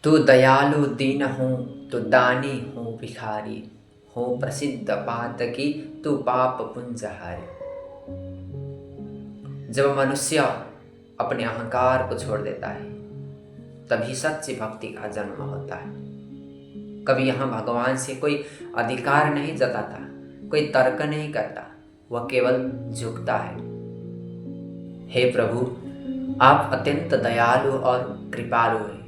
तू दयालु दीन हूँ, तू दानी हूँ भिखारी, हूँ प्रसिद्ध पातकी, तू पाप पुंजहारी। जब मनुष्य अपने अहंकार को छोड़ देता है तभी सच्ची भक्ति का जन्म होता है। कभी यहाँ भगवान से कोई अधिकार नहीं जताता, कोई तर्क नहीं करता, वह केवल झुकता है। हे प्रभु, आप अत्यंत दयालु और कृपालु हैं।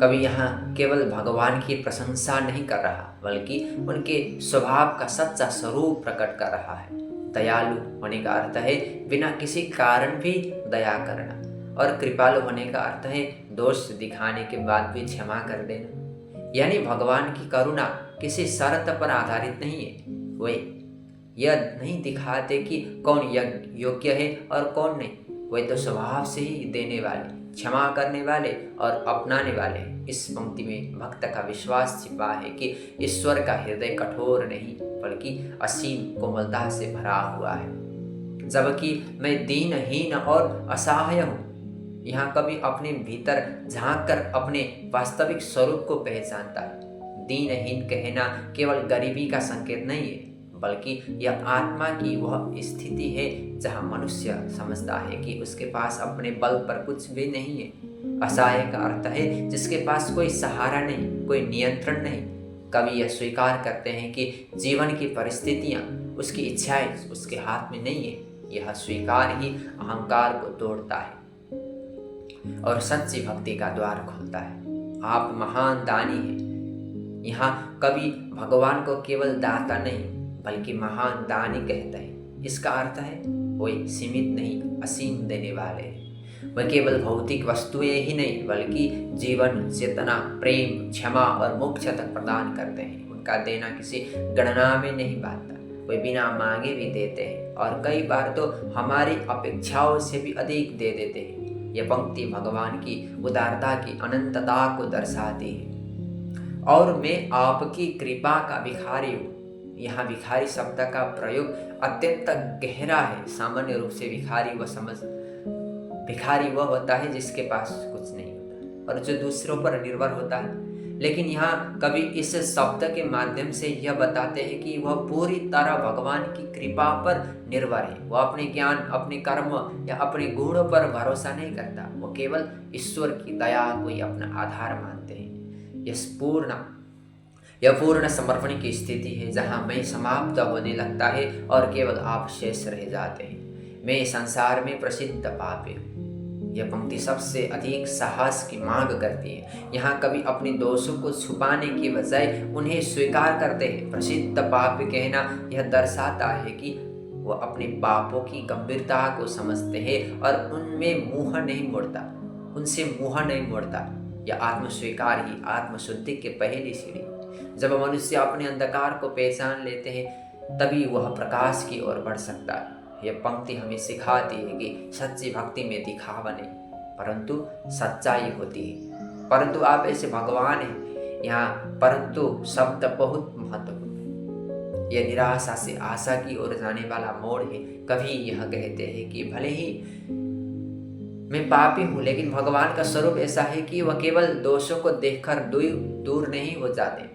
कभी यहाँ केवल भगवान की प्रशंसा नहीं कर रहा, बल्कि उनके स्वभाव का सच्चा स्वरूप प्रकट कर रहा है। दयालु होने का अर्थ है बिना किसी कारण भी दया करना, और कृपालु होने का अर्थ है दोष दिखाने के बाद भी क्षमा कर देना। यानी भगवान की करुणा किसी शर्त पर आधारित नहीं है। वे यह नहीं दिखाते कि कौन योग्य है और कौन नहीं। वे तो स्वभाव से ही देने वाले, क्षमा करने वाले और अपनाने वाले। इस पंक्ति में भक्त का विश्वास छिपा है कि ईश्वर का हृदय कठोर नहीं बल्कि असीम कोमलता से भरा हुआ है। जबकि मैं दीनहीन और असहाय हूँ, यहाँ कभी अपने भीतर झांक कर अपने वास्तविक स्वरूप को पहचानता है। दीनहीन कहना केवल गरीबी का संकेत नहीं है, बल्कि यह आत्मा की वह स्थिति है जहाँ मनुष्य समझता है कि उसके पास अपने बल पर कुछ भी नहीं है। असहाय का अर्थ है जिसके पास कोई सहारा नहीं, कोई नियंत्रण नहीं। कभी यह स्वीकार करते हैं कि जीवन की परिस्थितियाँ, उसकी इच्छाएं उसके हाथ में नहीं है। यह स्वीकार ही अहंकार को तोड़ता है और सच्ची भक्ति का द्वार खोलता है। आप महान दानी हैं। यहाँ कभी भगवान को केवल दाता नहीं बल्कि महान दानी कहते हैं। इसका अर्थ है वे सीमित नहीं, असीम देने वाले हैं। वह केवल भौतिक वस्तुएं ही नहीं बल्कि जीवन, चेतना, प्रेम, क्षमा और मोक्ष तक प्रदान करते हैं। उनका देना किसी गणना में नहीं बांधता। वे बिना मांगे भी देते हैं और कई बार तो हमारी अपेक्षाओं से भी अधिक दे देते हैं। यह पंक्ति भगवान की उदारता की अनंतता को दर्शाती है। और मैं आपकी कृपा का भिखारी हूँ। यहाँ भिखारी शब्द का प्रयोग अत्यंत गहरा है। सामान्य रूप से भिखारी वह होता है जिसके पास कुछ नहीं होता और जो दूसरों पर निर्भर होता है। लेकिन यहाँ कभी इस शब्द के माध्यम से यह बताते हैं कि वह पूरी तरह भगवान की कृपा पर निर्भर है। वह अपने ज्ञान, अपने कर्म या अपने गुणों पर भरोसा नहीं करता। वो केवल ईश्वर की दया को ही अपना आधार मानते हैं। यह पूर्ण समर्पण की स्थिति है जहाँ मैं समाप्त होने लगता है और केवल आप शेष रह जाते हैं। मैं संसार में प्रसिद्ध पापी हूँ। यह पंक्ति सबसे अधिक साहस की मांग करती है। यहाँ कभी अपने दोषों को छुपाने की बजाय उन्हें स्वीकार करते हैं। प्रसिद्ध पापी कहना यह दर्शाता है कि वो अपने पापों की गंभीरता को समझते हैं और उनसे मुंह नहीं मोड़ता। यह आत्मस्वीकार ही आत्मशुद्धि के पहली सीढ़ी। जब मनुष्य अपने अंधकार को पहचान लेते हैं तभी वह प्रकाश की ओर बढ़ सकता है। यह पंक्ति हमें सिखाती है कि सच्ची भक्ति में दिखावा नहीं परंतु सच्चाई होती है। परंतु आप ऐसे भगवान हैं। यहाँ परंतु शब्द बहुत महत्वपूर्ण है। यह निराशा से आशा की ओर जाने वाला मोड़ है। कभी यह कहते हैं कि भले ही मैं पापी हूँ, लेकिन भगवान का स्वरूप ऐसा है कि वह केवल दोषों को देखकर दूर नहीं हो जाते।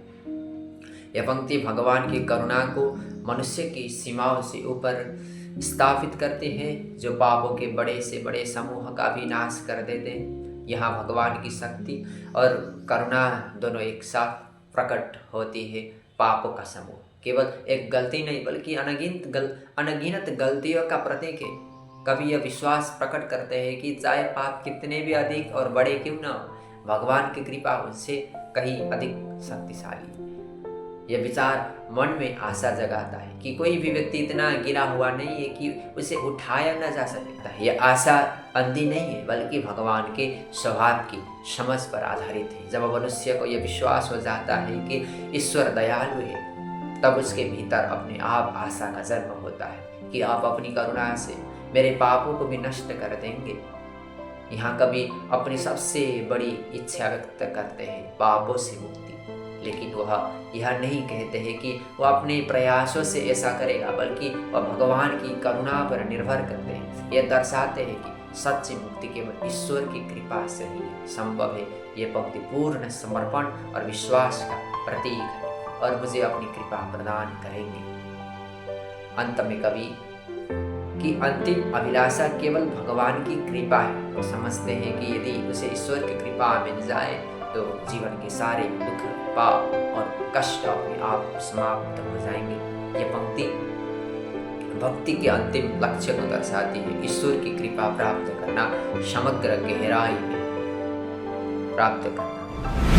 यह पंक्ति भगवान की करुणा को मनुष्य की सीमाओं से ऊपर स्थापित करते हैं, जो पापों के बड़े से बड़े समूह का भी नाश कर देते हैं। यहाँ भगवान की शक्ति और करुणा दोनों एक साथ प्रकट होती है। पापों का समूह केवल एक गलती नहीं बल्कि अनगिनत गलतियों का प्रतीक है। कभी यह विश्वास प्रकट करते हैं कि चाहे पाप कितने भी अधिक और बड़े क्यों न हो, भगवान की कृपा उनसे कहीं अधिक शक्तिशाली। यह विचार मन में आशा जगाता है कि कोई भी व्यक्ति इतना गिरा हुआ नहीं है कि उसे उठाया न जा सकता है। यह आशा अंधी नहीं है बल्कि भगवान के स्वभाव की समझ पर आधारित है। जब मनुष्य को यह विश्वास हो जाता है कि ईश्वर दयालु है, तब उसके भीतर अपने आप आशा का जन्म होता है कि आप अपनी करुणा से मेरे पापों को भी नष्ट कर देंगे। यहाँ कभी अपनी सबसे बड़ी इच्छा व्यक्त करते हैं, पापों से मुक्ति। लेकिन वह यह नहीं कहते हैं कि वह अपने प्रयासों से ऐसा करेगा, बल्कि वह भगवान की करुणा पर निर्भर करते हैं। यह दर्शाते हैं कि सच्ची मुक्ति केवल ईश्वर की कृपा से ही संभव है। ये पंक्ति पूर्ण समर्पण और विश्वास का प्रतीक है और मुझे अपनी कृपा प्रदान करेंगे। अंत में कवि की अंतिम अभिलाषा केवल भगवान की कृपा है। वो समझते हैं कि यदि उसे ईश्वर की कृपा मिल जाए तो जीवन के सारे दुख, पाप और कष्ट अपने आप समाप्त हो जाएंगे। ये पंक्ति भक्ति के अंतिम लक्ष्य को दर्शाती है, ईश्वर की कृपा प्राप्त करना, समग्र गहराई में प्राप्त करना।